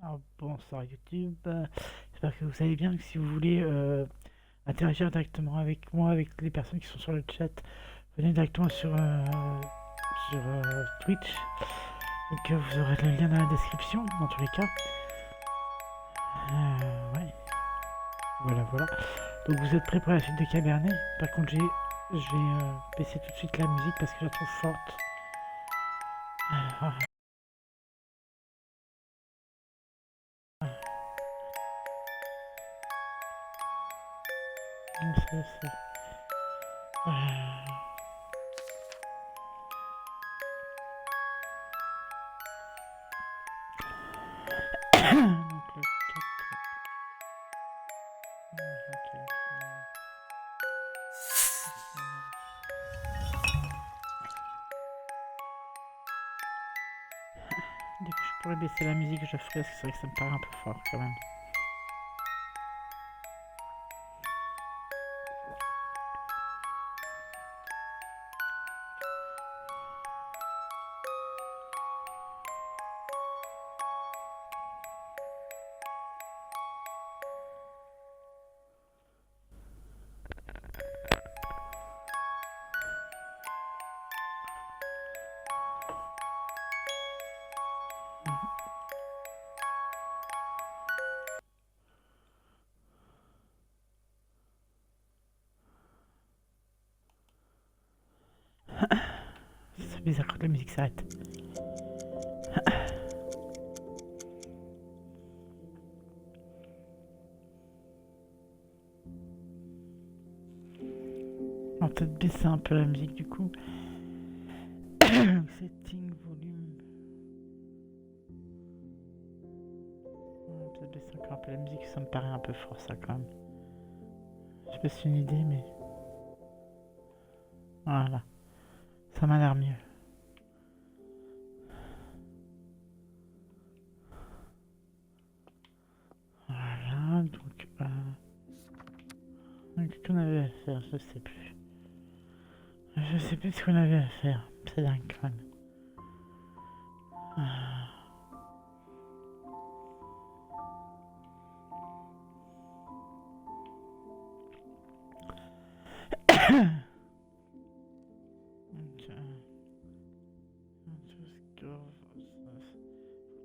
Alors, bonsoir YouTube, j'espère que vous allez bien. Si vous voulez interagir directement avec moi, avec les personnes qui sont sur le chat, venez directement sur Twitch. Donc vous aurez le lien dans la description, dans tous les cas. Ouais, voilà. Donc vous êtes prêts pour la suite de Cabernet. Par contre, je vais baisser tout de suite la musique parce que je la trouve forte. Ah. C'est... Donc le 4... ok, dès que je pourrais baisser la musique, je le ferai, parce que c'est vrai que ça me paraît un peu fort quand même. C'est bizarre quand la musique s'arrête. On va peut-être baisser un peu la musique du coup. Setting, volume. On va peut-être baisser encore un peu la musique, ça me paraît un peu fort ça quand même. Je sais pas si c'est une idée, mais... Voilà. Ça m'a l'air mieux. Voilà, donc... Qu'est-ce qu'on avait à faire? Je sais plus. Je sais plus ce qu'on avait à faire. C'est dingue quand même.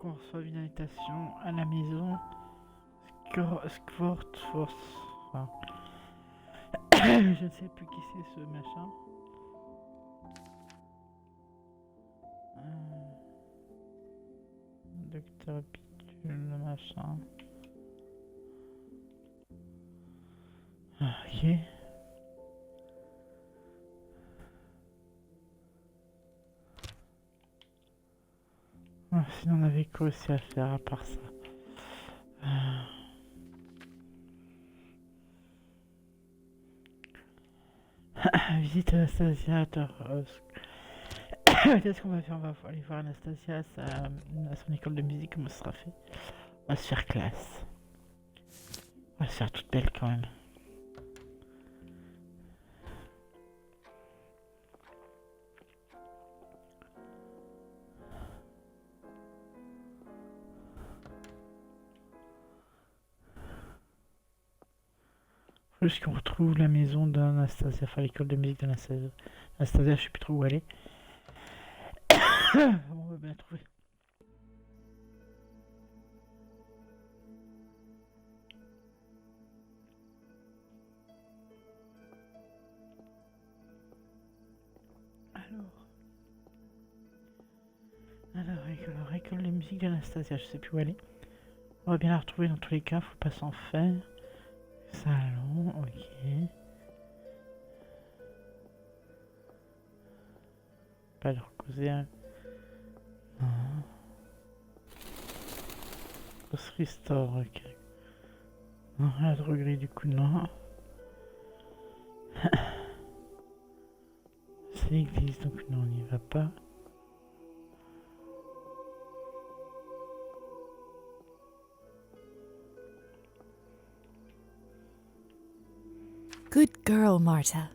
Qu'on reçoive une invitation à la maison. Squort Force. Enfin, je ne sais plus qui c'est ce machin. Docteur Pitule, machin. Ok. Sinon on avait quoi aussi à faire à part ça? Visite Anastasia. Qu'est-ce qu'on va faire? On va aller voir Anastasia à son école de musique, comment ça sera fait. On va se faire classe. On va se faire toute belle quand même. Faut juste qu'on retrouve la maison d'Anastasia, enfin l'école de musique d'Anastasia. Anastasia, je sais plus trop où elle est. On va bien trouver. Alors, école de musique d'Anastasia, je sais plus où elle est. On va bien la retrouver dans tous les cas, faut pas s'en faire. Salon, ok. Pas leur causer un... Non. Grocery store, ok. Non, la droguerie du coup, non. C'est l'église, donc non, on n'y va pas. Good girl, Marta.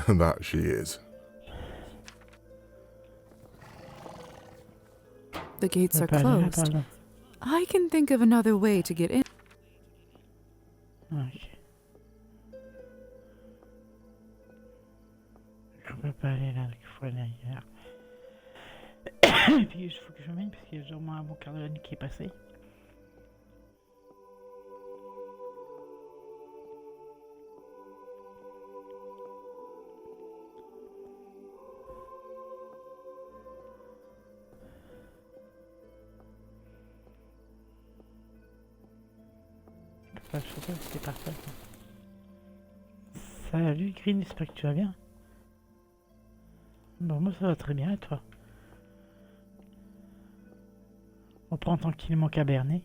That she is. The gates On are peut pas aller là, closed. pardon. I can think of another way to get in. Ok. On peut pas aller là, donc il faut aller ailleurs. Et puis il faut que je m'emmène parce qu'il y a genre un bon quart de la nuit qui est passé. Je sais pas si c'était parfait. Salut Green, j'espère que tu vas bien. Bon, moi ça va très bien et toi? On prend tranquillement cabernet.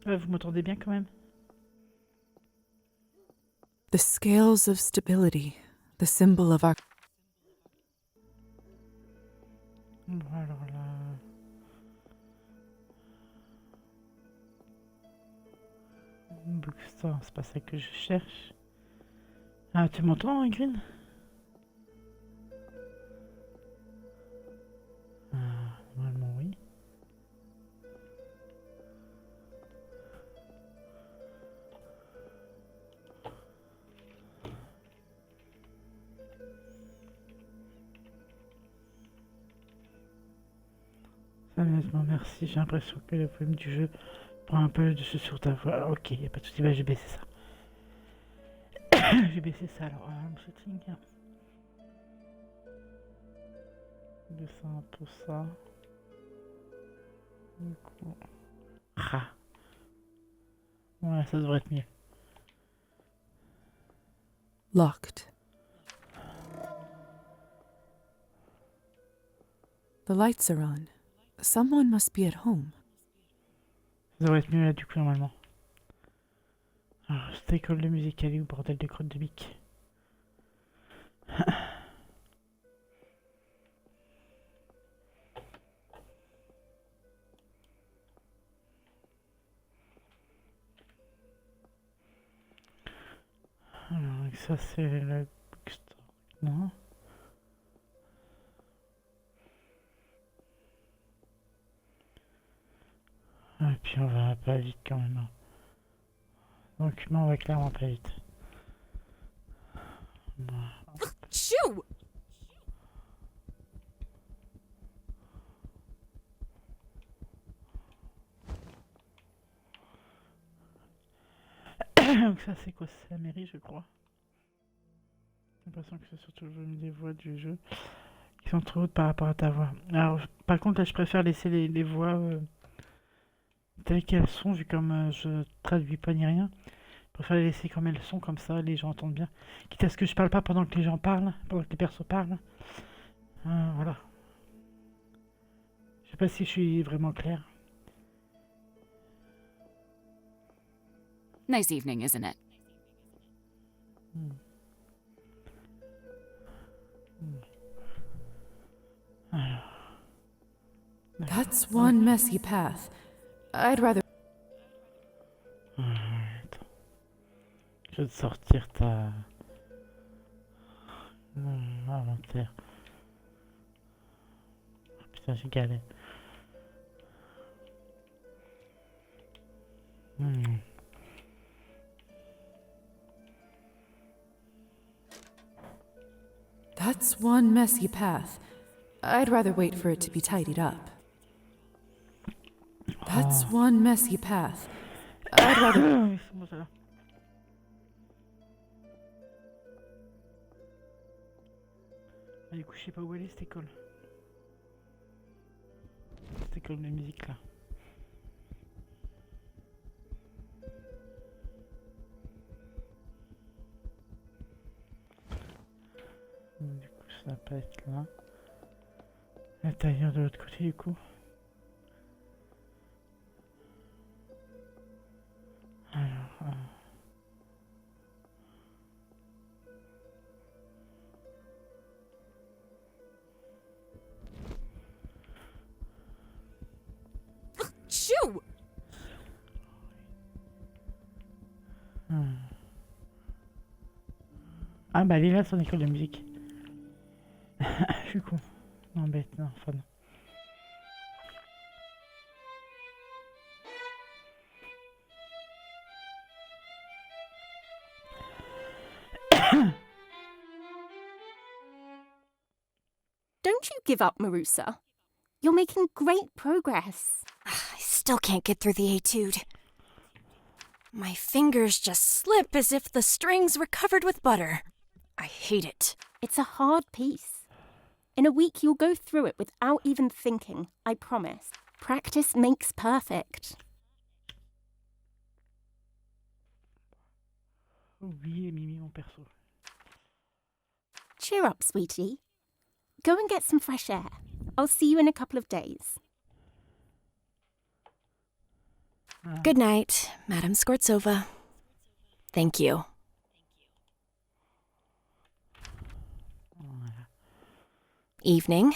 Vous m'entendez bien quand même? The scales of stability, the symbol of our... Bon alors là... Bookstore, c'est pas ça que je cherche. Ah, tu m'entends, hein, Green? Ah, normalement oui. Sérieusement, merci. J'ai l'impression que le volume du jeu prend un peu le dessus sur ta voix. Ok, y a pas de soucis, bah, je vais baisser ça. Je vais baisser ça alors. Shooting. 200 pour ça. Du coup. Ah. Ouais, ça devrait être mieux. Locked. The lights are on. Someone must be at home. Ça devrait être mieux là du coup normalement. Alors, cette école de musique, elle est où, bordel de crotte de bique? Alors, ça c'est le bookstore. Non? Et puis on va pas vite quand même. Hein. Donc on va clairement pas vite. Bon. Shoo! Donc ça c'est quoi? C'est la mairie je crois. J'ai l'impression que c'est surtout le volume des voix du jeu qui sont trop hautes par rapport à ta voix. Alors par contre là je préfère laisser les voix telles qu'elles sont vu comme je traduis pas ni rien. Je préfère les laisser comme elles sont comme ça les gens entendent bien. Quitte à ce que je parle pas pendant que les gens parlent, pendant que les persos parlent. Voilà. Je sais pas si je suis vraiment clair. Nice evening, isn't it? Alors. That's one messy path. I'd rather... Attends. Je vais te sortir ta... inventaire. Oh, putain, j'ai galère. That's one messy path. I'd rather wait for it to be tidied up. That's one messy path. I'd rather... C'est bon, ça va. Ah, du coup, je sais pas où elle est cette école. Cette école de musique là. Du coup, ça va pas être là. L'intérieur de l'autre côté, du coup. Alors. Shoo! Ah bah elle est là son école de musique. Je suis con. Non bête, non, enfin non. Don't you give up, Marusa. You're making great progress. I still can't get through the etude. My fingers just slip as if the strings were covered with butter. I hate it. It's a hard piece. In a week, you'll go through it without even thinking, I promise. Practice makes perfect. Oubliez Mimi mon perso. Cheer up, sweetie. Go and get some fresh air. I'll see you in a couple of days. Good night, Madame Skvortsova. Thank you. Voilà. Evening.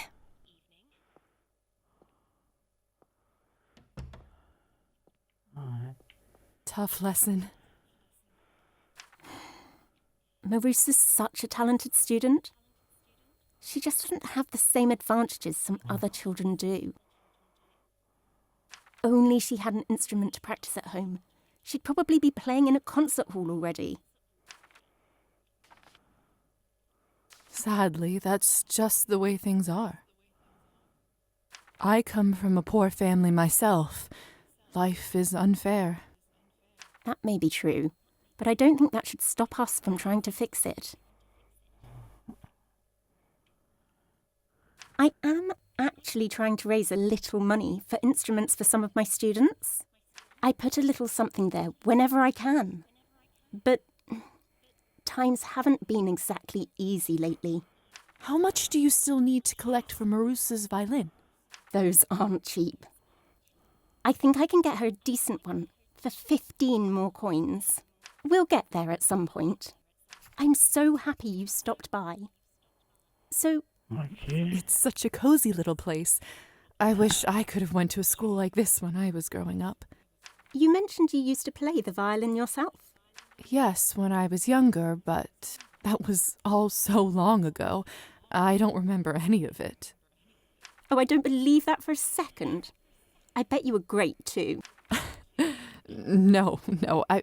Ouais. Tough lesson. Marusa's such a talented student. She just doesn't have the same advantages some other children do. Only she had an instrument to practice at home. She'd probably be playing in a concert hall already. Sadly, that's just the way things are. I come from a poor family myself. Life is unfair. That may be true, but I don't think that should stop us from trying to fix it. I am actually trying to raise a little money for instruments for some of my students. I put a little something there whenever I can. But times haven't been exactly easy lately. How much do you still need to collect for Marusa's violin? Those aren't cheap. I think I can get her a decent one for 15 more coins. We'll get there at some point. I'm so happy you stopped by. So, Ok. It's such a cozy little place. I wish I could have went to a school like this when I was growing up. you mentioned you used to play the violin yourself. Yes, when I was younger, but that was all so long ago. I don't remember any of it. Oh, I don't believe that for a second. I bet you were great too. No, I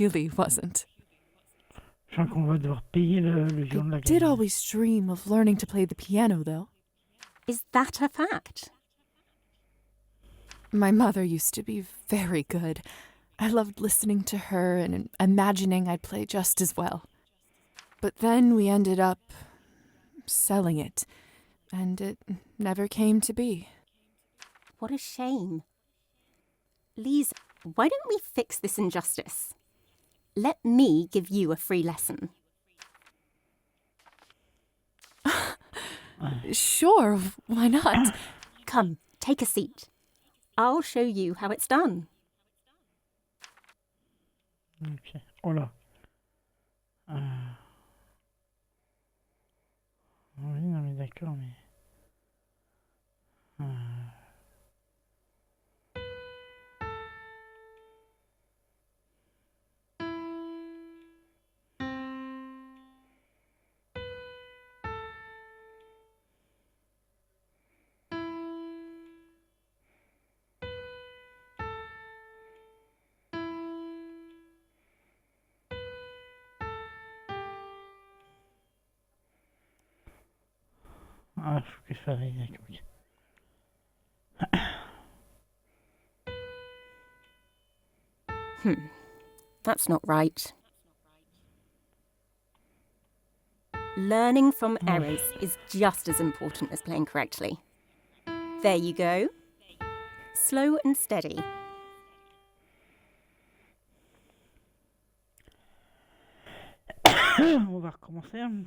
really wasn't. Je crois qu'on va devoir payer le violon de la I did gamine. always dream of learning to play the piano, though. Is that a fact? My mother used to be very good. I loved listening to her and imagining I'd play just as well. But then we ended up selling it, and it never came to be. What a shame. Lisa, why don't we fix this injustice? Let me give you a free lesson. Sure, why not? Come, take a seat. I'll show you how it's done. Ok. Oh là. Oui, non mais d'accord, mais... Ah, faut que je fasse d'accord. Ok. That's not right. Learning from errors is just as important as playing correctly. There you go. Slow and steady. On va recommencer. On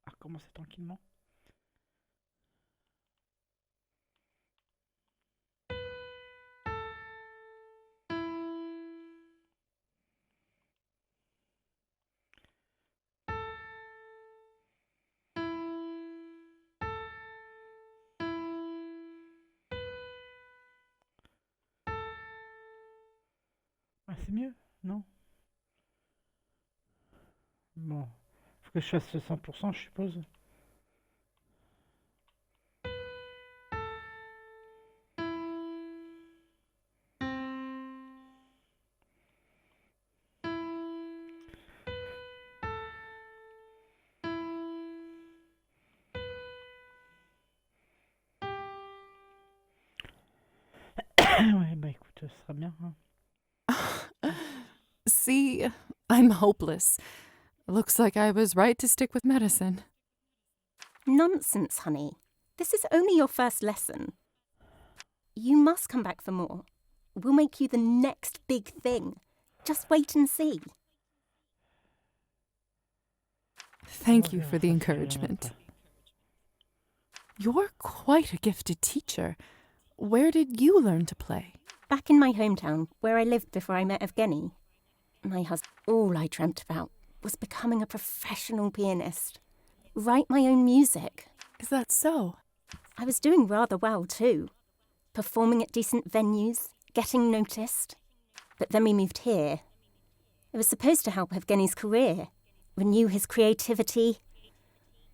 va recommencer tranquillement. Ah, c'est mieux, non? Bon, faut que je fasse le 100%, je suppose. Ouais, bah écoute, ce sera bien, hein. See, I'm hopeless. Looks like I was right to stick with medicine. Nonsense, honey. This is only your first lesson. You must come back for more. We'll make you the next big thing. Just wait and see. Thank you Ouais, for the ça, c'est encouragement. pas- You're quite a gifted teacher. Where did you learn to play? Back in my hometown, where I lived before I met Evgeny, my husband, all I dreamt about was becoming a professional pianist. Write my own music. Is that so? I was doing rather well too. Performing at decent venues, getting noticed. But then we moved here. It was supposed to help Evgeny's career, renew his creativity.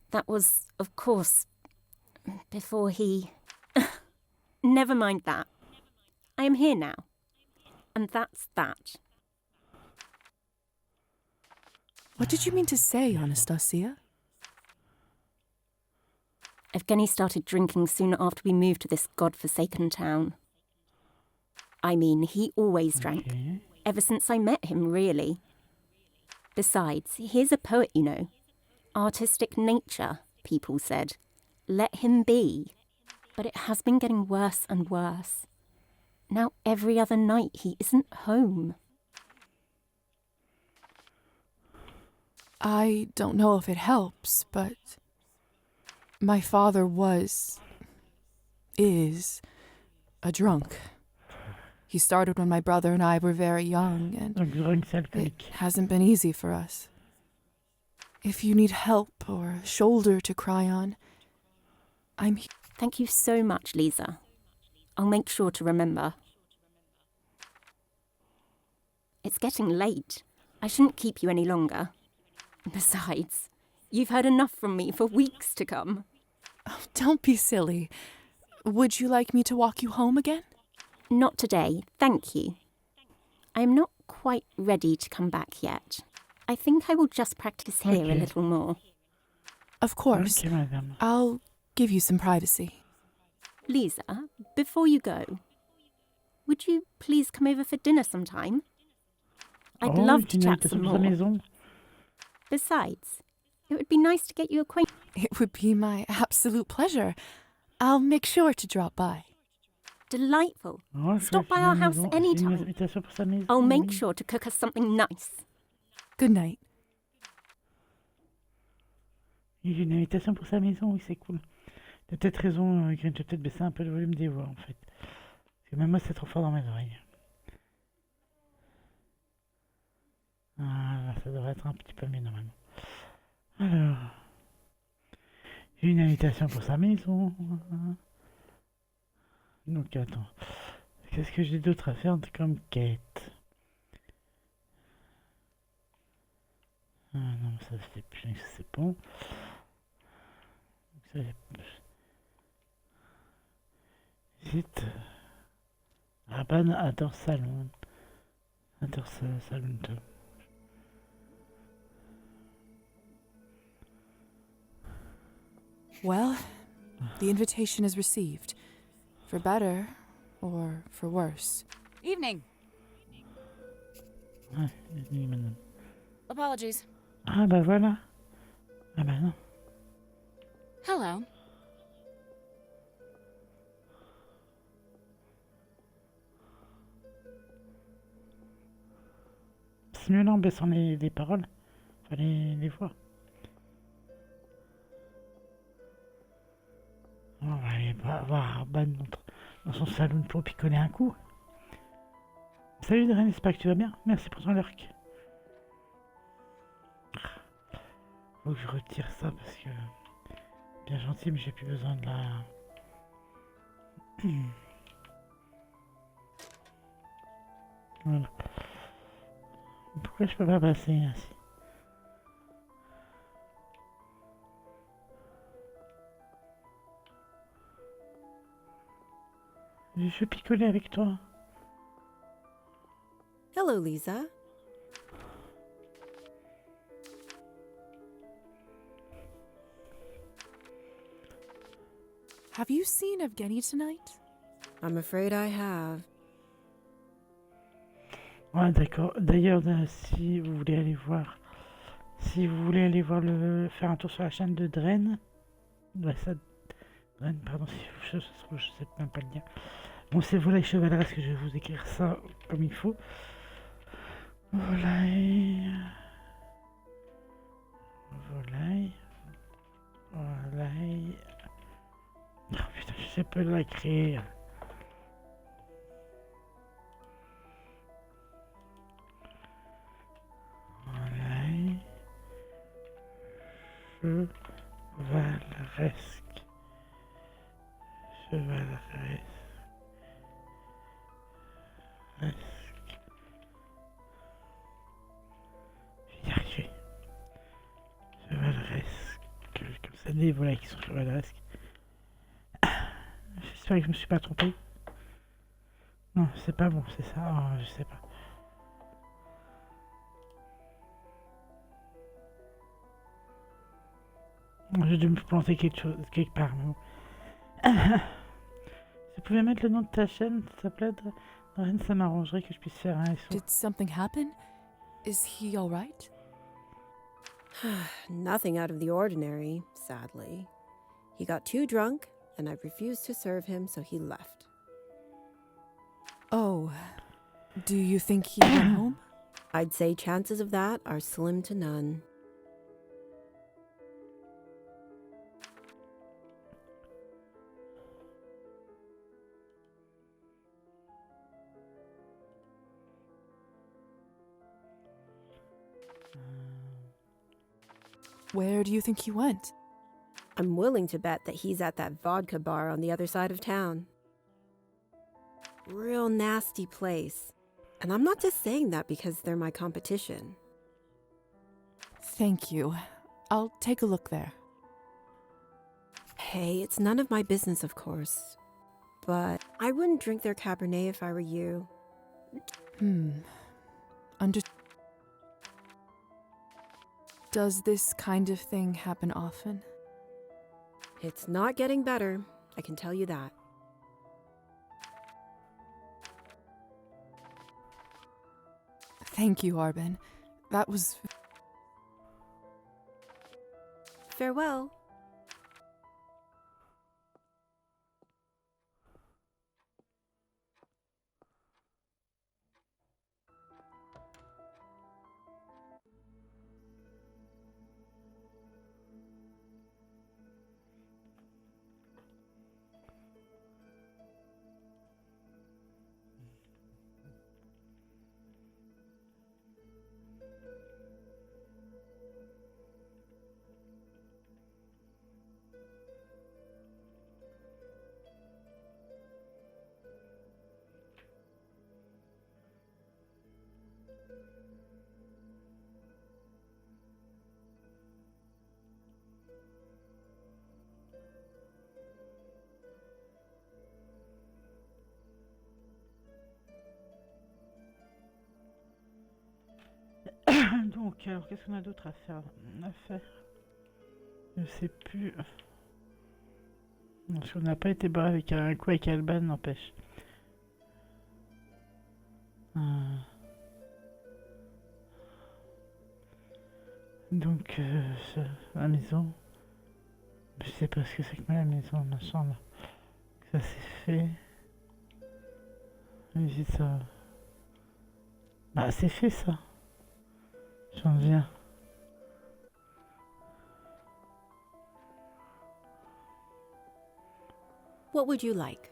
That was, of course, before he... Never mind that. I am here now. And that's that. What did you mean to say, Anastasia? Evgeny started drinking soon after we moved to this godforsaken town. I mean, he always drank. Ok. Ever since I met him, really. Besides, he's a poet, you know. Artistic nature, people said. Let him be. But it has been getting worse and worse. Now every other night he isn't home. I don't know if it helps, but my father is a drunk. He started when my brother and I were very young, and Donc, drogue, c'est it alcoolique. hasn't been easy for us. If you need help or a shoulder to cry on, I'm here. Thank you so much, Lisa. I'll make sure to remember. It's getting late. I shouldn't keep you any longer. Besides, you've heard enough from me for weeks to come. Oh, don't be silly. Would you like me to walk you home again? Not today, thank you. I am not quite ready to come back yet. I think I will just practice here a Okay. little more. Of course. Ok, madame. I'll give you some privacy. Lisa, before you go, would you please come over for dinner sometime? I'd Oh, love to une chat invitation some pour sa more. maison. Besides, it would be nice to get you acquainted. It would be my absolute pleasure. I'll make sure to drop by. Delightful. Oh, je Stop crois by que our j'ai house une anytime. invitation pour sa maison. I'll make oui. sure to cook us something nice. Good night. Oui, j'ai une invitation pour sa maison, oui, c'est cool. T'as peut-être raison, Green, tu as peut-être baissé un peu le volume des voix, en fait. Parce que même moi, c'est trop fort dans mes oreilles. Ah, là, ça devrait être un petit peu mieux, normalement. Alors... J'ai une invitation pour sa maison. Donc, attends. Qu'est-ce que j'ai d'autre à faire comme quête? Ah non, ça c'est plus, c'est bon. Ça, Zit. Raban adore salon. Adore salon. Well, the invitation is received. For better or for worse. Evening. Ouais, oui, madame. Apologies. Ah bah voilà. Ah bah non. Hello. C'est mieux là en baissant les paroles. Enfin les voix. On va aller voir Arban dans son salon pour picoler un coup. Salut Dren, j'espère que tu vas bien. Merci pour ton lurk. Faut que je retire ça parce que... Bien gentil, mais j'ai plus besoin de la... Voilà. Pourquoi je peux pas passer ainsi? Je veux picoler avec toi. Hello, Lisa. Have you seen Evgeny tonight? I'm afraid I have. Ouais, d'accord. D'ailleurs, si vous voulez aller voir faire un tour sur la chaîne de Dren, ouais, ça, Dren, pardon, si je sais même pas le dire. Bon, c'est volaille chevaleresque que je vais vous écrire ça comme il faut. Volaille, volaille, volaille. Oh putain, je sais pas l'écrire. Volaille, chevaleresque, chevaleresque. Je vais y arriver. Chevaleresque. Comme ça, des volailles qui sont chevaleresques. J'espère que je me suis pas trompé. Non, c'est pas bon, c'est ça. Oh, je sais pas. J'ai dû me planter quelque part. Mais bon. Si tu pouvais mettre le nom de ta chaîne, s'il te plaît, Dren, ça m'arrangerait que je puisse faire un SO. Did something happen? Is he alright? Nothing out of the ordinary, sadly. He got too drunk, and I refused to serve him, so he left. Oh, do you think he went home? I'd say chances of that are slim to none. Where do you think he went? I'm willing to bet that he's at that vodka bar on the other side of town. Real nasty place. And I'm not just saying that because they're my competition. Thank you. I'll take a look there. Hey, it's none of my business, of course. But I wouldn't drink their cabernet if I were you. Does this kind of thing happen often? It's not getting better, I can tell you that. Thank you, Arben. That was... Farewell. Donc, alors, qu'est-ce qu'on a d'autre à faire? Je sais plus. Parce qu'on n'a pas été bas avec un coup avec Alban, n'empêche. Donc, la maison. Je sais pas ce que c'est que la maison, machin là. Ça c'est fait. Visite ça. Bah, c'est fait ça. J'en viens. What would you like?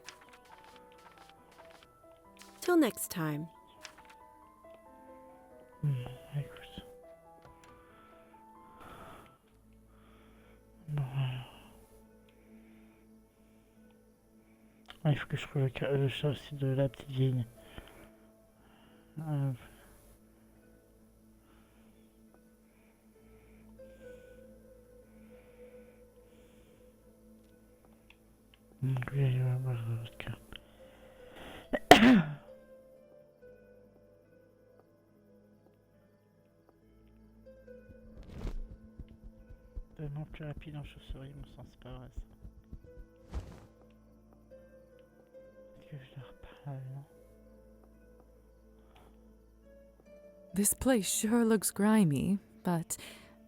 Till next time. Écoute. Bon, il faut que je trouve le chat aussi de la petite vieille. Tellement plus rapide en chauve-souris, mon sang, c'est pas vrai ça. Est-ce que je leur parle, non? This place sure looks grimy, but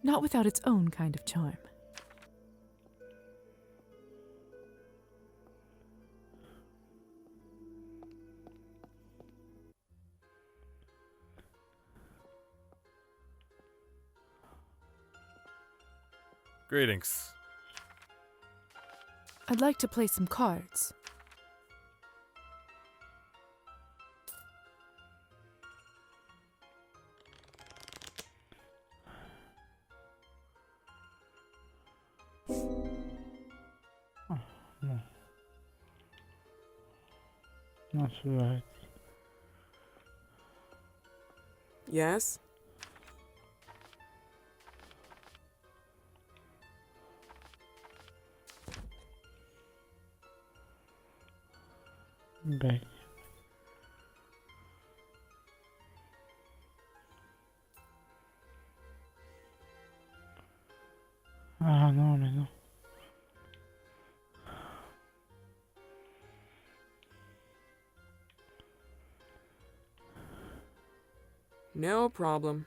not without its own kind of charm. Greetings. I'd like to play some cards. Non. Non, je vais arrêter. Yes? Ben. Ah non, mais non. No problem.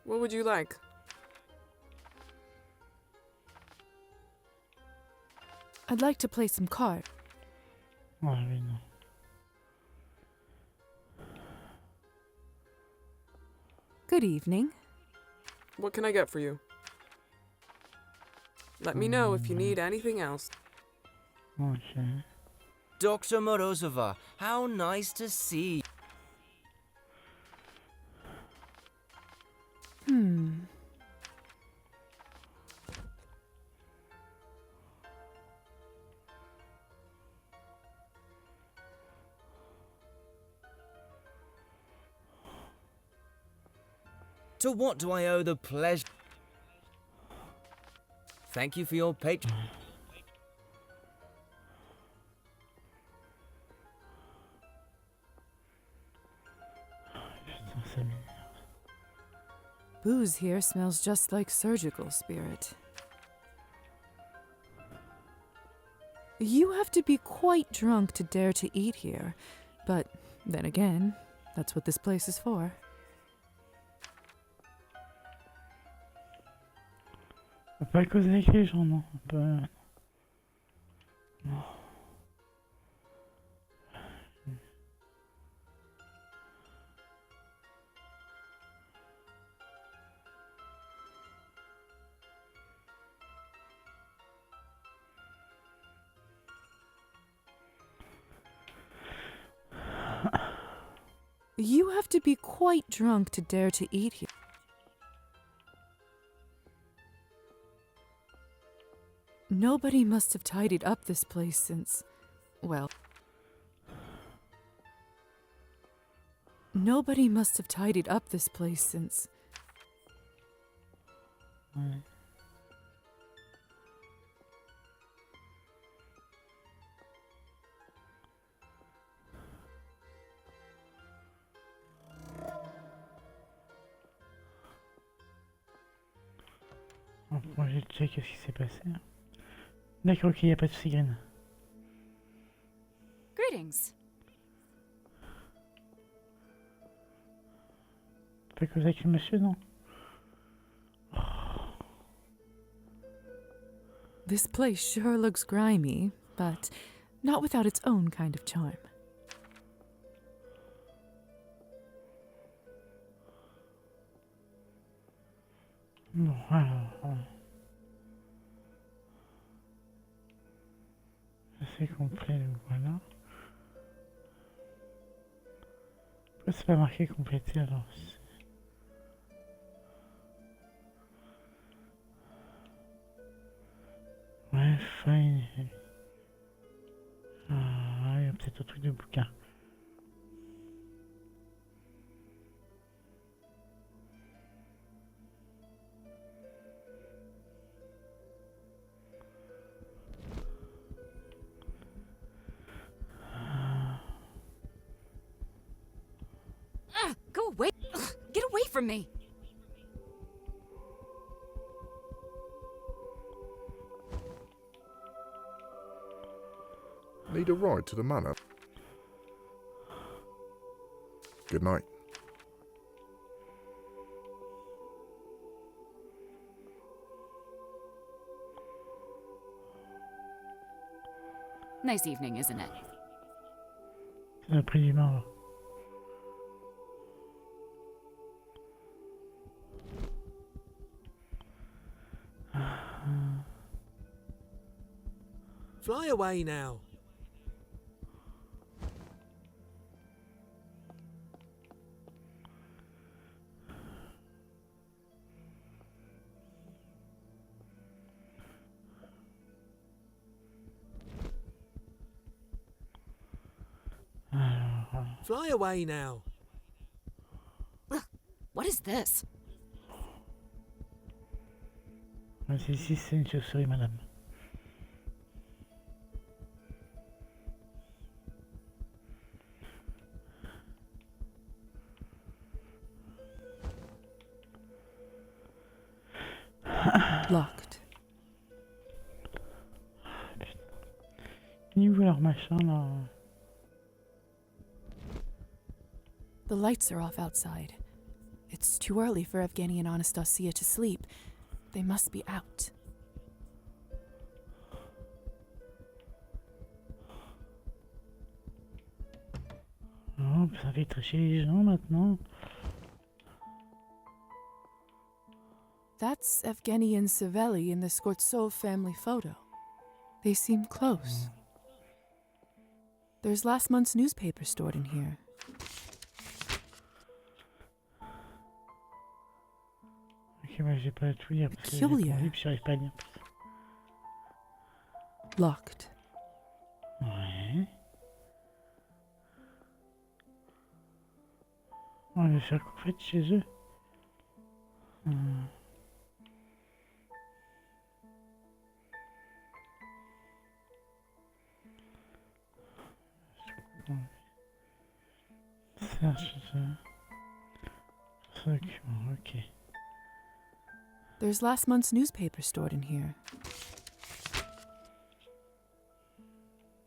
What would you like? I'd like to play some cards. Ah oui, non. Good evening. What can I get for you? Let me know if you need anything else. Ok. Dr. Morozova, how nice to see you. To what do I owe the pleasure? Thank you for your patron. Putain, ça m'énerve. Booze here smells just like surgical spirit. You have to be quite drunk to dare to eat here, but then again, that's what this place is for. On peut pas causer avec les gens, non. On peut... Non. You have to be quite drunk to dare to eat here. Nobody must have tidied up this place since, well... Nobody must have tidied up this place since... Ouais. Bon, j'ai checké qu'est-ce qui s'est passé. D'accord, ok, y a pas de soucis, Green. Greetings. Pas causer avec le monsieur, non? This place sure looks grimy, but not without its own kind of charm. Bon, alors... C'est complet, donc voilà. Pourquoi c'est pas marqué complété alors? Ouais, fine. Ah, il y a peut-être un truc de bouquin. Go away. Ugh, get away from me. Need a ride to the manor? Good night. Nice evening, isn't it? C'est le prix du mort. Fly away now. Fly away now. What is this? Ici, c'est une chauve-souris, madame. Locked. Niveau leur machin là. The lights are off outside. It's too early for Evgeny and Anastasia to sleep. They must be out. Oh, ça fait tricher les gens maintenant. That's Evgeny and Savelli in the Skortsov family photo. They seem close. There's last month's newspaper stored in here. Ok, moi j'ai pas tout lire parce que j'ai Peculiar. pas lu, puis j'arrive pas à lire. Locked. Ouais. On va faire qu'en fait chez eux. Ça, document, ok. There's last month's newspaper stored in here.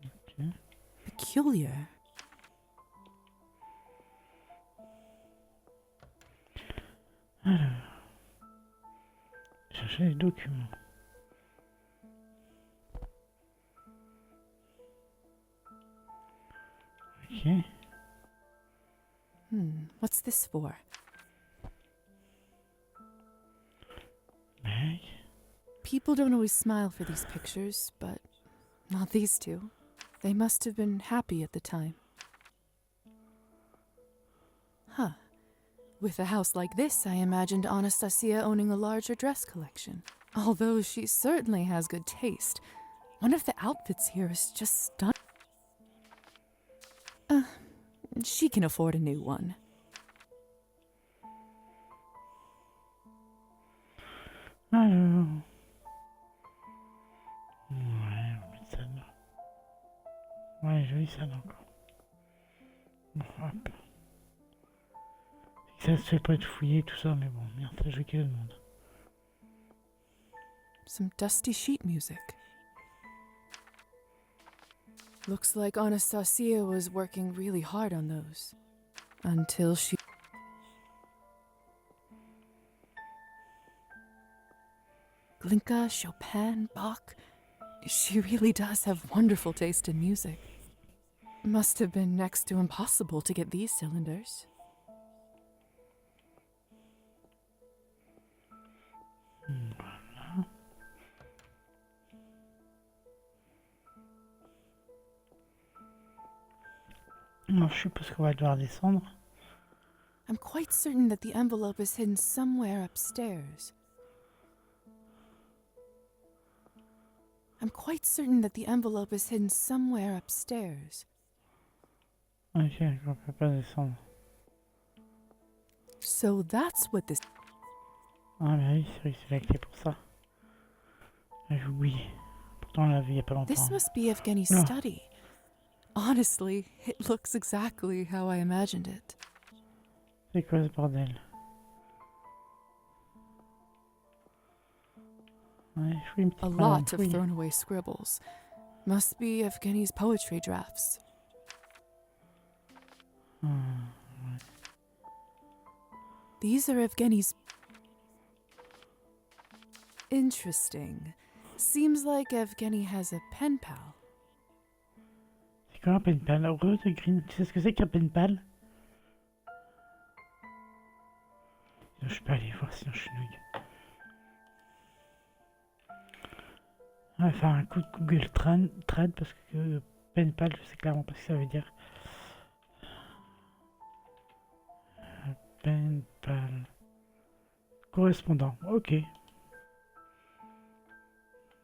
Ok. Peculiar. Alors. Chercher les documents. Ok. What's this for? Bag. People don't always smile for these pictures, but not these two. They must have been happy at the time. Huh. With a house like this, I imagined Anastasia owning a larger dress collection. Although she certainly has good taste. One of the outfits here is just stunning. She can afford a new one. Alors. Ouais, on va mettre ça là. Ouais, joli ça là encore. Bon, hop. Ça se fait pas être fouillé tout ça, mais bon, merde, ça joue qui le monde. Some dusty sheet music. Looks like Anastasia was working really hard on those. Until she... Glinka, Chopin, Bach. She really does have wonderful taste in music. Must have been next to impossible to get these cylinders. Voilà. Alors, je suppose qu'on va devoir descendre. I'm quite certain that the envelope is hidden somewhere upstairs. I'm quite certain that the envelope is hidden somewhere upstairs. Ok, on peut pas descendre. So that's what this... Ah bah oui, c'est la clé pour ça. J'ai oublié. Pourtant on l'a vu il y a pas longtemps. This must be Evgeny's No. study. Honestly, it looks exactly how I imagined it. C'est quoi ce bordel? Ouais, fouille une A petite lot madame, of fouille. thrown away scribbles. Must be Evgeny's poetry drafts. Ouais. These are Evgeny's. Interesting. Seems like Evgeny has a pen pal. C'est quoi un pen pal? Heureux de Green. Tu sais ce que c'est qu'un pen pal? Je peux aller voir sinon je suis nouille. On va faire un coup de Google Trad parce que pen pal, je sais clairement pas ce que ça veut dire. Pen pal. Correspondant, ok.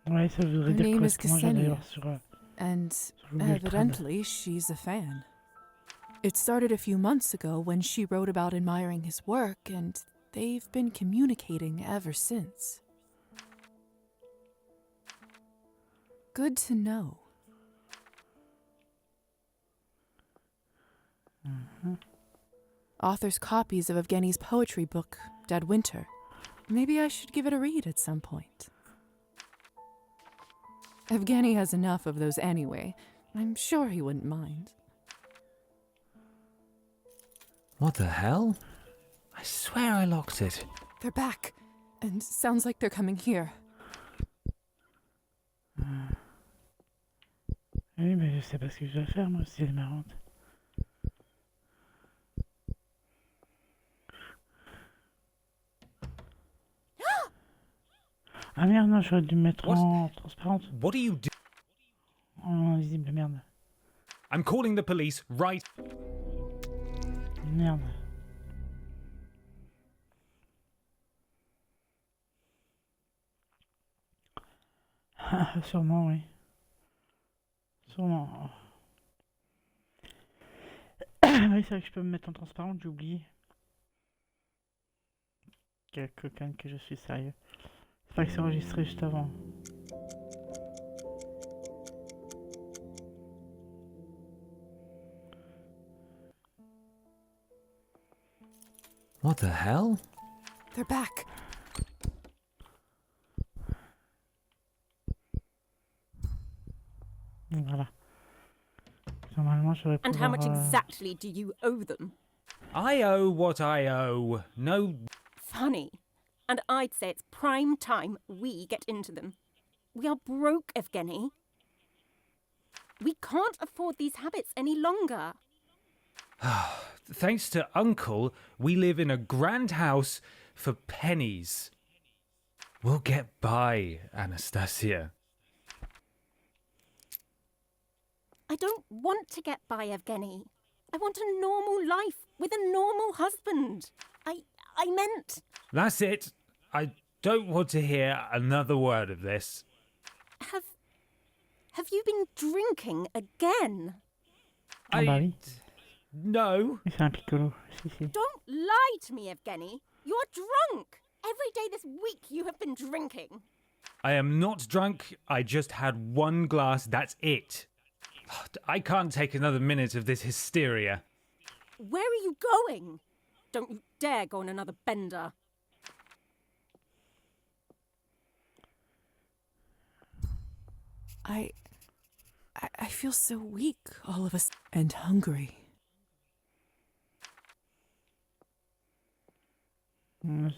Ouais, ça voudrait Her dire name is correspondant, j'allais Ksenia, voir sur and Google Trad. evidently she's a fan. It started a few months ago when she wrote about admiring his work, and they've been communicating ever since. Good to know. Author's copies of Evgeny's poetry book, Dead Winter. Maybe I should give it a read at some point. Evgeny has enough of those anyway. I'm sure he wouldn't mind. What the hell? I swear I locked it. They're back, and sounds like they're coming here. Oui, mais je sais pas ce que je dois faire, moi aussi, elle est marrante. Ah merde, non, j'aurais dû me mettre en transparente. What are you doing? En invisible, merde. I'm calling the police right. Merde. Ah, sûrement, oui. Sûrement. Oui, c'est vrai que je peux me mettre en transparente, j'ai oublié. Quelle cocaine que je suis sérieux. C'est vrai que c'est enregistré juste avant. What the hell? They're back. Voilà. Normalement, je vais And how much pouvoir, exactly do you owe them? I owe what I owe. No. Funny. And I'd say it's prime time we get into them. We are broke, Evgeny. We can't afford these habits any longer. Thanks to Uncle, we live in a grand house for pennies. We'll get by, Anastasia. I don't want to get by, Evgeny. I want a normal life with a normal husband. I meant... That's it. I don't want to hear another word of this. Have you been drinking again? Ah bah oui. No. C'est un piccolo. Si, si. Don't lie to me, Evgeny. You're drunk. Every day this week you have been drinking. I am not drunk. I just had one glass. That's it. I can't take another minute of this hysteria. Where are you going? Don't you dare go on another bender. I feel so weak, all of us, and hungry.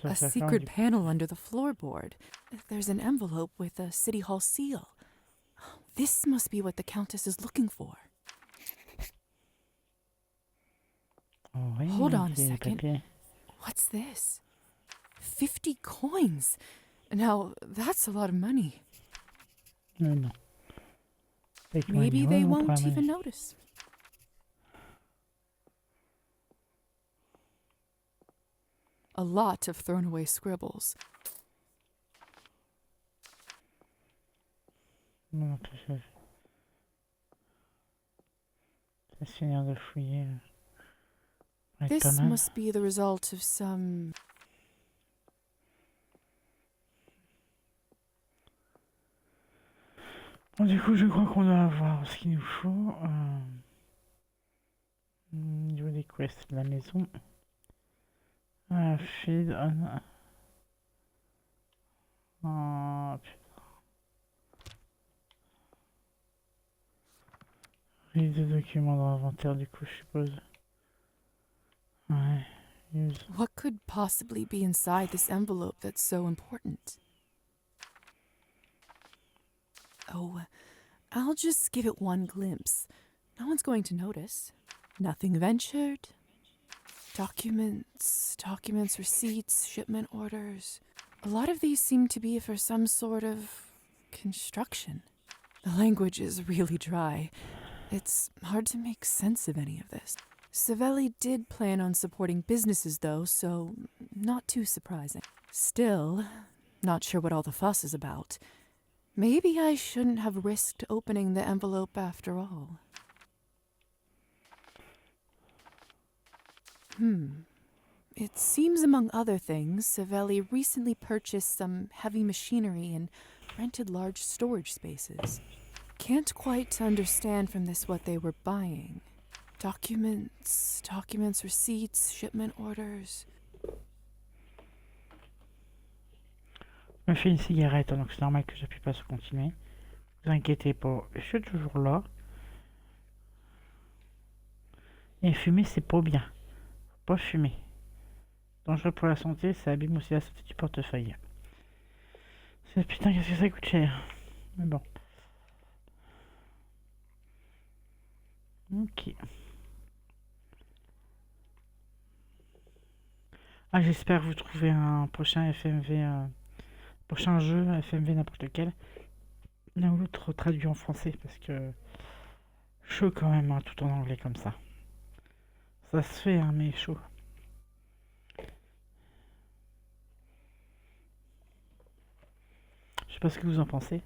A secret panel under the floorboard. There's an envelope with a City Hall seal. This must be what the Countess is looking for. Oh, oui, Hold on a c'est second. papier. What's this? 50 coins. Now, that's a lot of money. Non. Maybe they won't even notice. A lot of thrown away scribbles. Non, je vais finir de fouiller. This must be the result of some... Bon, du coup, je crois qu'on doit avoir ce qu'il nous faut. Au niveau des quests de la maison. Feed on... putain. Prise de documents dans l'inventaire, du coup, je suppose. Ouais. Use. What could possibly be inside this envelope that's so important? Oh, I'll just give it one glimpse. No one's going to notice. Nothing ventured. Documents, receipts, shipment orders. A lot of these seem to be for some sort of construction. The language is really dry. It's hard to make sense of any of this. Savelli did plan on supporting businesses, though, so not too surprising. Still, not sure what all the fuss is about. Maybe I shouldn't have risked opening the envelope after all. It seems, among other things, Savelli recently purchased some heavy machinery and rented large storage spaces. Can't quite understand from this what they were buying. Documents, receipts, shipment orders. Je me fais une cigarette, donc c'est normal que j'appuie pas sur continuer. Ne vous inquiétez pas, je suis toujours là. Et fumer, c'est pas bien. Faut pas fumer. Dangereux pour la santé, ça abîme aussi la santé du portefeuille. Putain, qu'est-ce que ça coûte cher. Mais bon. Ok. Ah, j'espère vous trouver un prochain FMV, prochain jeu FMV n'importe lequel. L'un ou l'autre traduit en français parce que chaud quand même, hein, tout en anglais comme ça. Ça se fait, hein, mais chaud. Je sais pas ce que vous en pensez.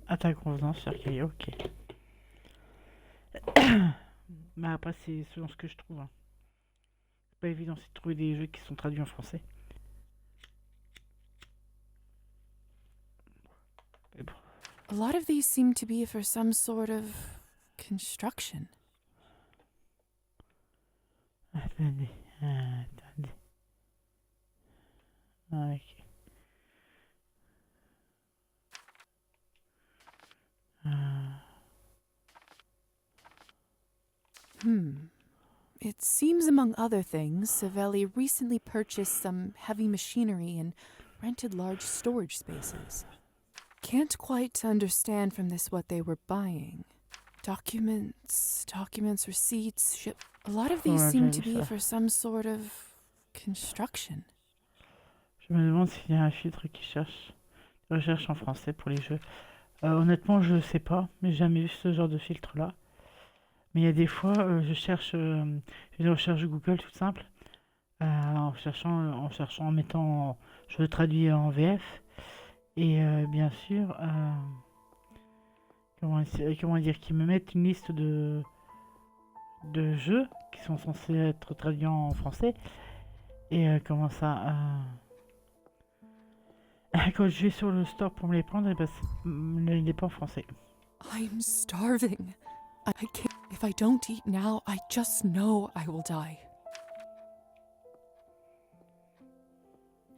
À ta convenance, Sergei, ok. Mais après, c'est selon ce que je trouve. Hein. C'est pas évident de trouver des jeux qui sont traduits en français. Mais bon. A lot of these seem to be for some sort of construction. Attendez. Ok. It seems, among other things, Savelli recently purchased some heavy machinery and rented large storage spaces. Can't quite understand from this what they were buying. Documents, receipts, a lot of these seem to be for some sort of construction. Je me demande s'il y a un filtre qui recherche en français pour les jeux. Honnêtement, je sais pas, mais j'ai jamais vu ce genre de filtre là. Mais il y a des fois, je cherche une recherche Google toute simple, en mettant, je le traduis en VF, et bien sûr, comment dire, qui me mettent une liste de jeux qui sont censés être traduits en français, et comment ça, quand je vais sur le store pour me les prendre, et ben, il n'est pas en français. I'm starving. I can't. If I don't eat now, I just know I will die.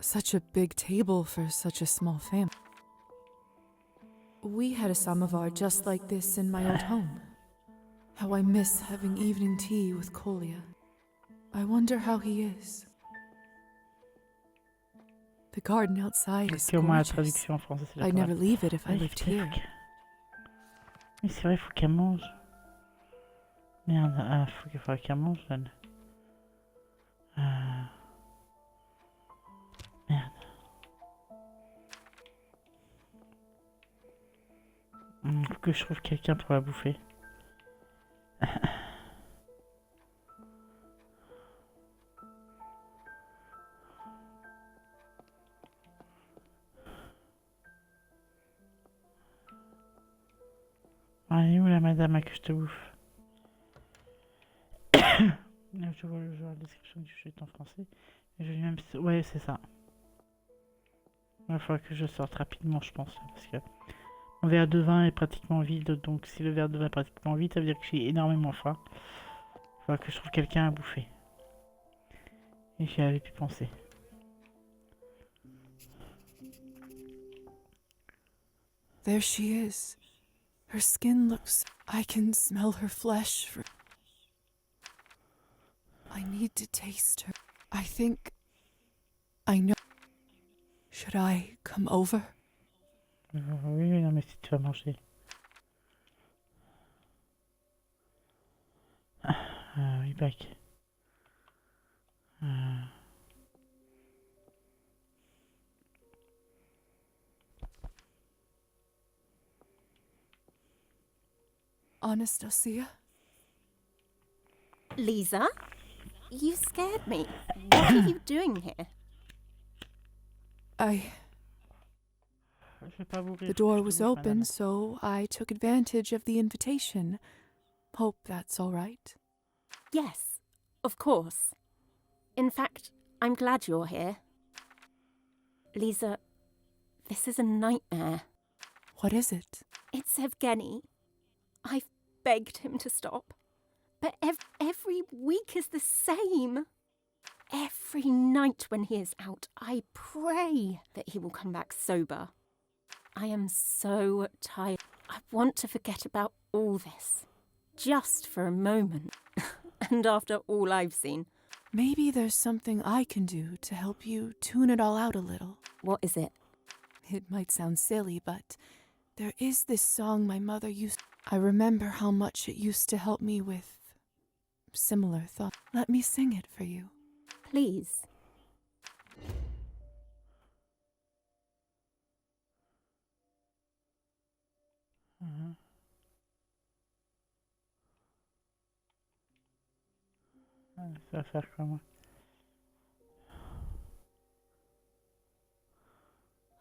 Such a big table for such a small family. We had a samovar just like this in my old home. How I miss having evening tea with Kolya. I wonder how he is. The garden outside is gorgeous. I'd never leave it if I lived here. Mais c'est vrai, faut qu'elle mange. Merde, faut qu'elle mange, elle. Merde. Faut que je trouve quelqu'un pour la bouffer. Allez, où la madame à que je te bouffe? Je vois la description du jeu est en français. Et je vais même... Ouais, c'est ça. Il va falloir que je sorte rapidement, je pense. Parce que Mon verre de vin est pratiquement vide, donc si le verre de vin est pratiquement vide, ça veut dire que j'ai énormément faim. Il faudra que je trouve quelqu'un à bouffer. Et j'y avais pu penser. There she is. Her skin looks... I can smell her flesh. I need to taste her. I think... I know... Should I come over? Oui, non, mais si tu vas manger. Oui, back. Anastasia? Lisa? You scared me. What are you doing here? The door was open, so I took advantage of the invitation. Hope that's all right. Yes, of course. In fact, I'm glad you're here. Lisa, this is a nightmare. What is it? It's Evgeny. I've begged him to stop. But every week is the same. Every night when he is out, I pray that he will come back sober. I am so tired. I want to forget about all this. Just for a moment. And after all I've seen. Maybe there's something I can do to help you tune it all out a little. What is it? It might sound silly, but there is this song my mother used. I remember how much it used to help me with similar thoughts. Let me sing it for you. Please. Ça va faire comment?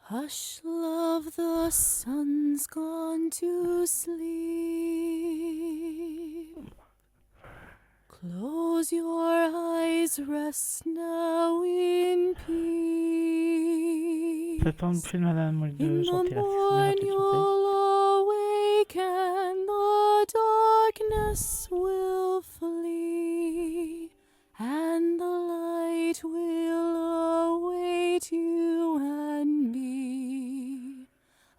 Hush, love, the sun's gone to sleep. Close your eyes, rest now in peace. Ça tente plus de madame de In the chanter là. morn you'll awake and the darkness will flee, and the light will await you and me,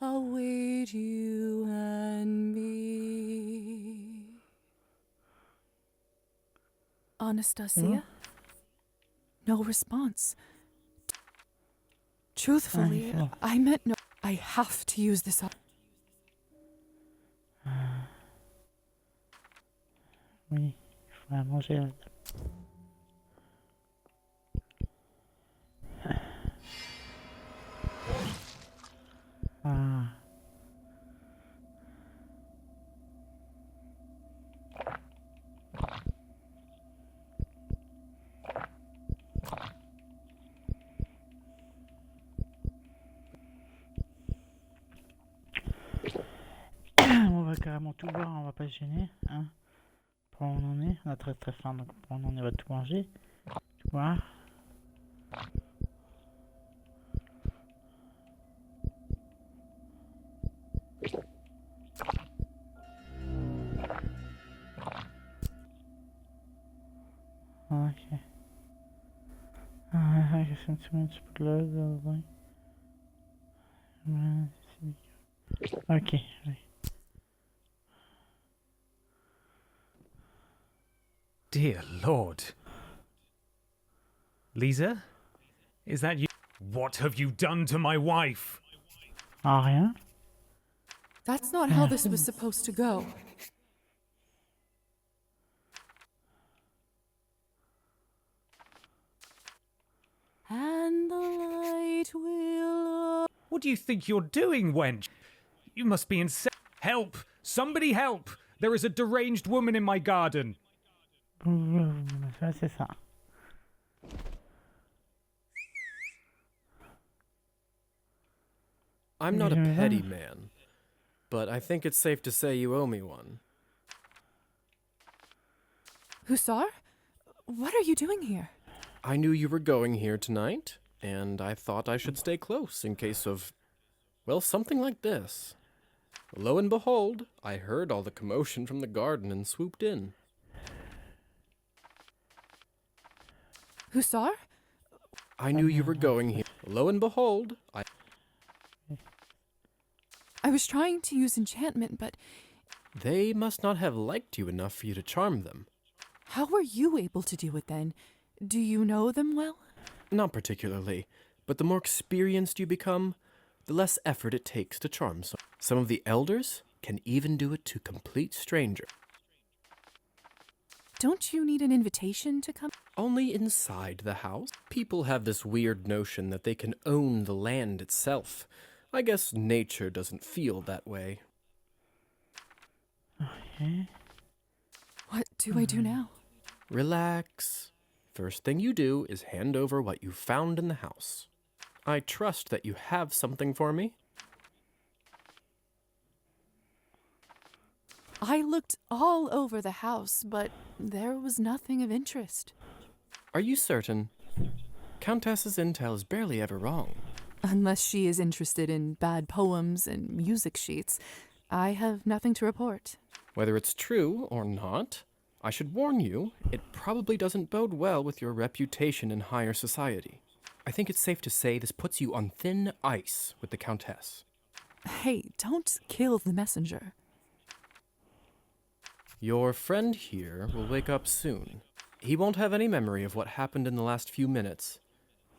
await you and me. Anastasia? No response. Truthfully, I meant no. I have to use this up. Oui, il faut la manger madame. On va carrément tout boire, on va pas se gêner, hein. Pour où on en est, on a très très faim, donc pour où on en est, on va tout manger, tout boire. Okay. I guess I'm too much blood, okay. Dear Lord. Lisa? Is that you? What have you done to my wife? Ah, rien. That's not how this was supposed to go. And the light will... What do you think you're doing, wench? You must be insane. Help! Somebody help! There is a deranged woman in my garden. Ça, c'est ça. I'm not a petty man, but I think it's safe to say you owe me one. Hussar? What are you doing here? I knew you were going here tonight, and I thought I should stay close in case of, well, something like this. Lo and behold, I heard all the commotion from the garden and swooped in. Hussar? I knew you were going here. Lo and behold, I was trying to use enchantment, but They must not have liked you enough for you to charm them. how were you able to do it then? Do you know them well? Not particularly, but the more experienced you become, the less effort it takes to charm some. Some of the elders can even do it to complete strangers. Don't you need an invitation to come? Only inside the house. People have this weird notion that they can own the land itself. I guess nature doesn't feel that way. Okay. What do I do now? Relax. First thing you do is hand over what you found in the house. I trust that you have something for me. I looked all over the house, but there was nothing of interest. Are you certain? Countess's intel is barely ever wrong. Unless she is interested in bad poems and music sheets, I have nothing to report. Whether it's true or not, I should warn you, it probably doesn't bode well with your reputation in higher society. I think it's safe to say this puts you on thin ice with the Countess. Hey, don't kill the messenger. Your friend here will wake up soon. He won't have any memory of what happened in the last few minutes,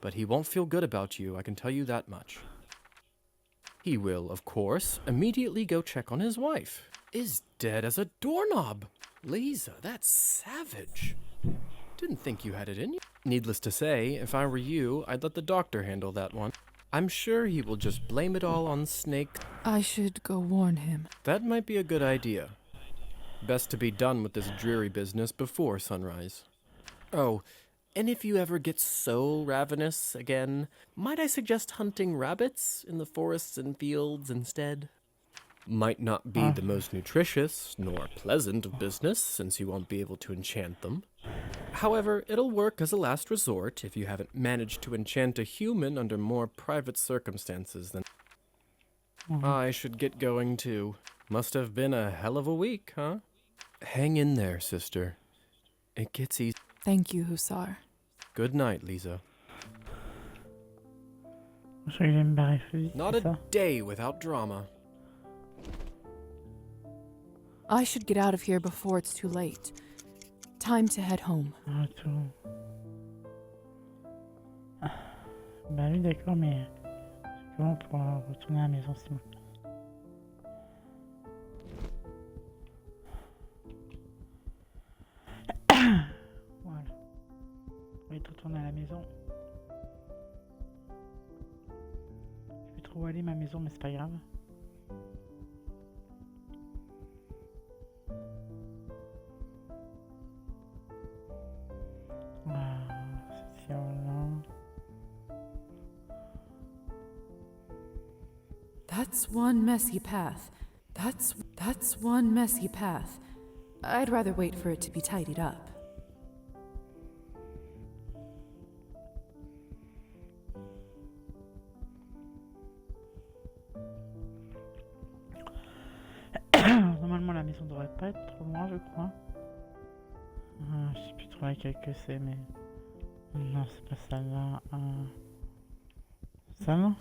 but he won't feel good about you, I can tell you that much. He will, of course, immediately go check on his wife. Is dead as a doorknob. Lisa, that's savage. Didn't think you had it in you. Needless to say, if I were you, I'd let the doctor handle that one. I'm sure he will just blame it all on Snake. I should go warn him. That might be a good idea. Best to be done with this dreary business before sunrise. Oh, and if you ever get so ravenous again, might I suggest hunting rabbits in the forests and fields instead? Might not be the most nutritious nor pleasant of business, since you won't be able to enchant them. However, it'll work as a last resort if you haven't managed to enchant a human under more private circumstances than... I should get going too. Must have been a hell of a week, huh? Hang in there, sister. It gets easy. Thank you, Hussar. Good night, Lisa. Je crois que je vais me barrer plus vite, Not c'est a ça? day without drama. I should get out of here before it's too late. Time to head home. Retour. Ah, bah oui, d'accord, mais comment pour retourner à la maison, Simon? Voilà. On va retourner à la maison. Je vais trop où aller ma maison, mais c'est pas grave. That's one messy path. That's one messy path. I'd rather wait for it to be tidied up. Normalement la maison devrait pas être trop loin, je crois. Je sais plus trop laquelle que c'est, mais... Non, c'est pas celle-là. Celle-là?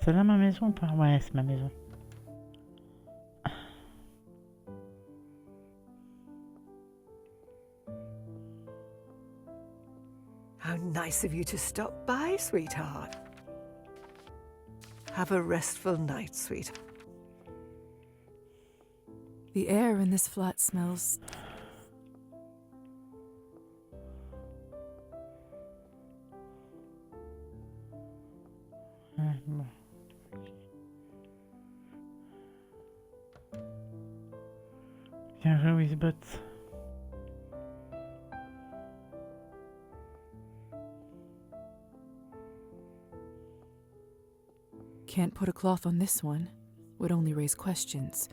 Celle-là ma maison ou pas? Ouais, c'est ma maison. How nice of you to stop by, sweetheart. Have a restful night, sweetheart. The air in this flat smells... Bon. Bien joué, Wizbot. Can't put a cloth on this one. Would only raise questions.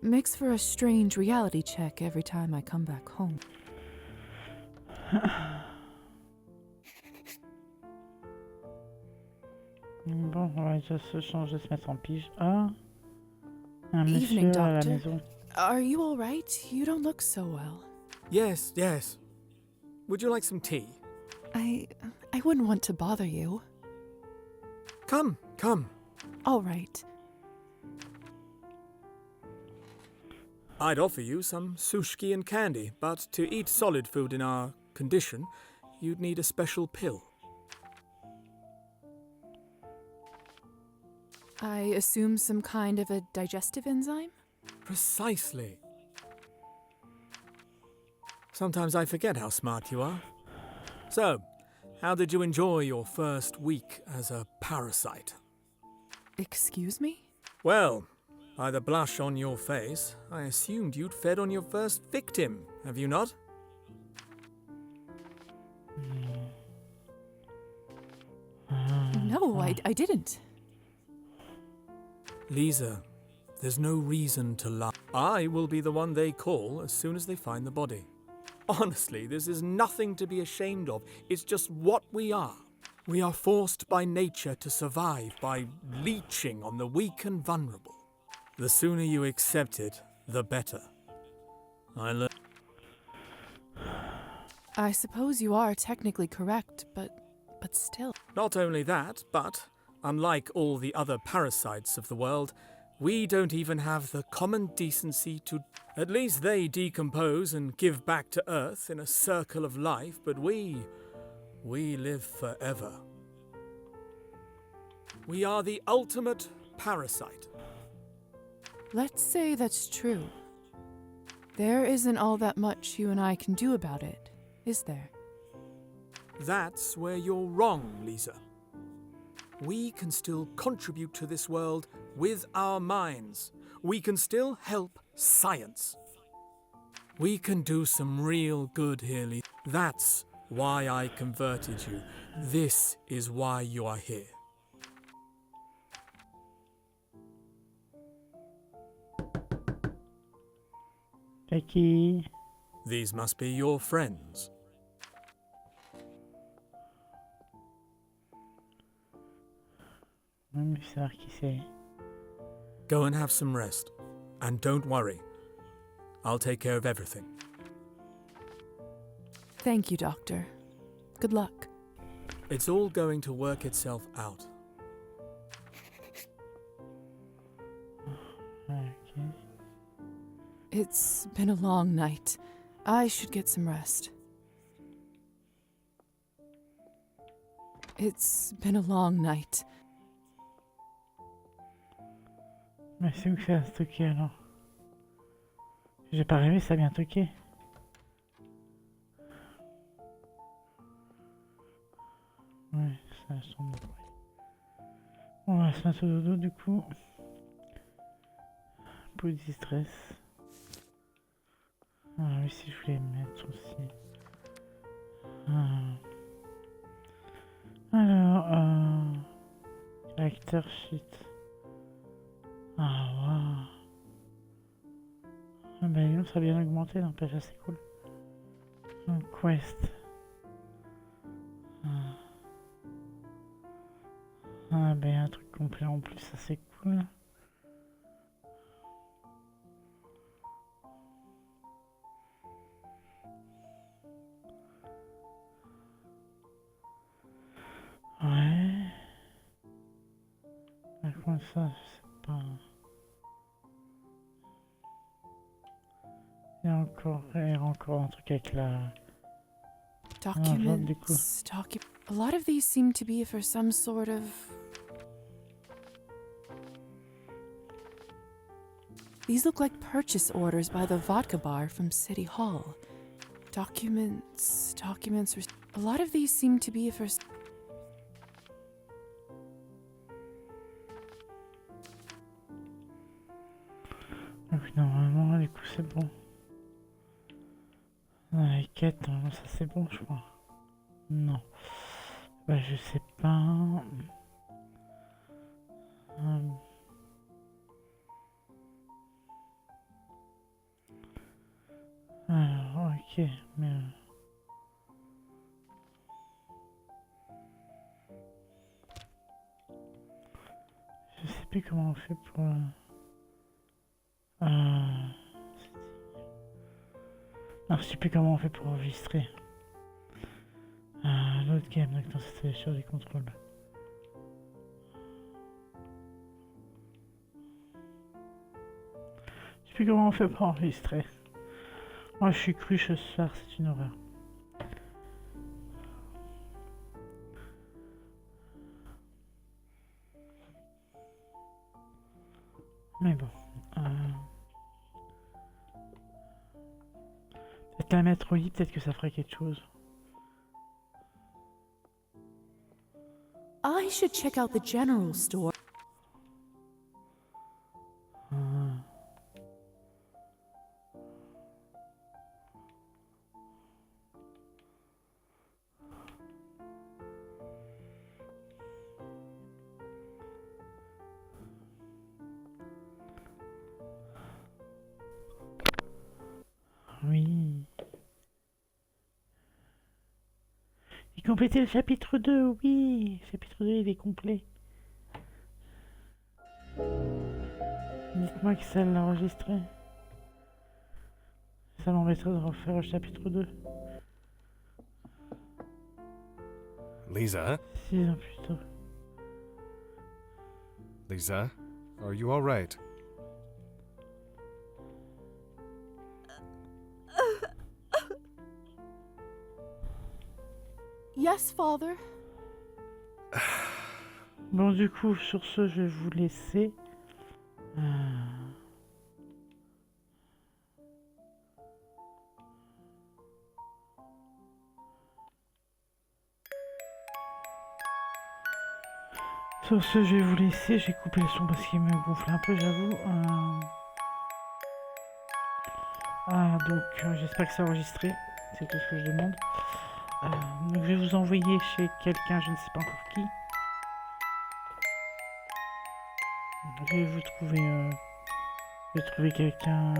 Makes for a strange reality check every time I come back home. Bon, on va déjà se changer, se mettre en pige. Ah, un monsieur Evening, à la doctor. maison. Are you all right? You don't look so well. Yes, yes. Would you like some tea? I wouldn't want to bother you. Come, come. All right. I'd offer you some sushki and candy, but to eat solid food in our condition, you'd need a special pill. I assume some kind of a digestive enzyme? Precisely. Sometimes I forget how smart you are. So, how did you enjoy your first week as a parasite? Excuse me? Well, by the blush on your face, I assumed you'd fed on your first victim, have you not? No, I didn't. Lisa, there's no reason to lie. I will be the one they call as soon as they find the body. Honestly, this is nothing to be ashamed of. It's just what we are. We are forced by nature to survive by leeching on the weak and vulnerable. The sooner you accept it, the better. I suppose you are technically correct, but still. Not only that, but unlike all the other parasites of the world, we don't even have the common decency to... At least they decompose and give back to Earth in a circle of life, but we live forever. We are the ultimate parasite. Let's say that's true. There isn't all that much you and I can do about it, is there? That's where you're wrong, Lisa. We can still contribute to this world with our minds. We can still help science. We can do some real good here, Lisa. That's why I converted you. This is why you are here. Becky. These must be your friends. Même savoir qui c'est. Go and have some rest. And don't worry. I'll take care of everything. Thank you, Doctor. Good luck. It's all going to work itself out. Ok. It's been a long night. I should get some rest. It's been a long night. Mais c'est où que ça a stocké alors? J'ai pas rêvé, ça a bien toqué. Ouais, ça a son bruit. On va se mettre au dodo du coup. Pour le distress. Ah oui, si je voulais mettre aussi. Alors, character sheet. Ah waouh. Ah bah non, ça a bien augmenté, n'empêche, c'est cool. Un quest. Ah bah un truc complet en plus, ça c'est cool. Ouais. Par contre ça, je sais pas. Il y a encore un truc avec la... Documents. A lot of these seem to be for some sort of... These look like purchase orders by the vodka bar from City Hall. Documents... A lot of these seem to be for... Donc normalement, du coup, c'est bon. Les quêtes, normalement, ça c'est bon, je crois. Non. Bah, je sais pas. Alors, ok, mais... sais plus comment on fait pour... Non, je sais plus comment on fait pour enregistrer. L'autre game, donc non, c'était sur les contrôles. Je sais plus comment on fait pour enregistrer. Moi, je suis cru ce soir, c'est une horreur. Mais bon. Peut-être la mettre au lit, peut-être que ça ferait quelque chose. I should check out the general store. Oui. Et compléter le chapitre 2, oui. Le chapitre 2, il est complet. Dites-moi que ça l'a enregistré. Ça m'embêterait de refaire le chapitre 2. Lisa? 6 ans plus tôt. Lisa? Are you alright? Yes, father. Bon, du coup, sur ce, je vais vous laisser. Sur ce, je vais vous laisser. J'ai coupé le son parce qu'il me gonfle un peu, j'avoue. Donc, j'espère que c'est enregistré. C'est tout ce que je demande. Donc, je vais vous envoyer chez quelqu'un, je ne sais pas encore qui. Je vais vous trouver. Je vais trouver quelqu'un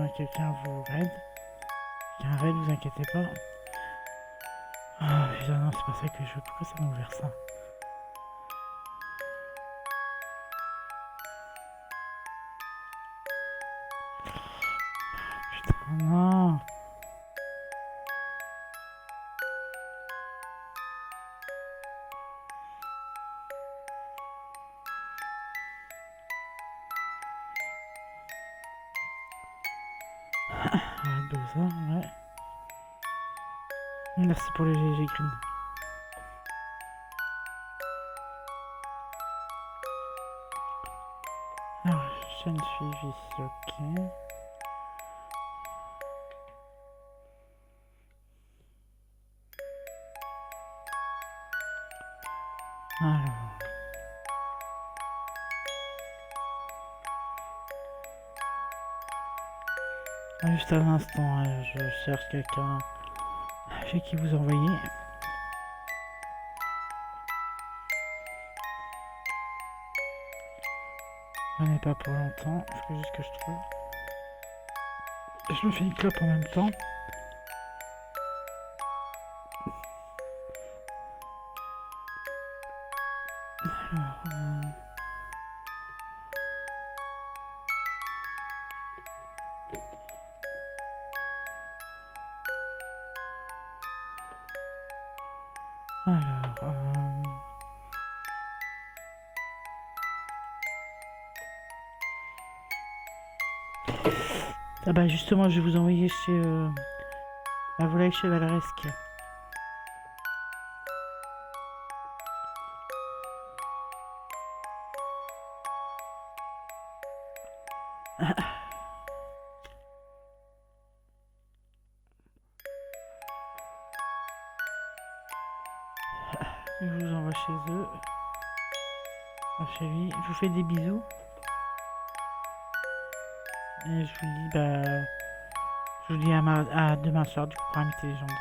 vous raid. Quelqu'un raid, vous inquiétez pas. Ah putain, non, c'est pas ça que je veux. Pourquoi ça m'a ouvert ça? Putain, non. Ça, ouais. Merci pour les GG Green. Alors, chaîne suivie, ok. Alors. Juste à l'instant, je cherche quelqu'un chez qui vous envoyer. Venez pas pour longtemps, il faut juste que je trouve. Je me fais une clope en même temps. Ah bah justement, je vais vous envoyer chez la volaille chevaleresque. Je vous envoie chez eux. Chez lui. Je vous fais des bisous. Et je vous dis à demain soir du coup pour Amitié Légende.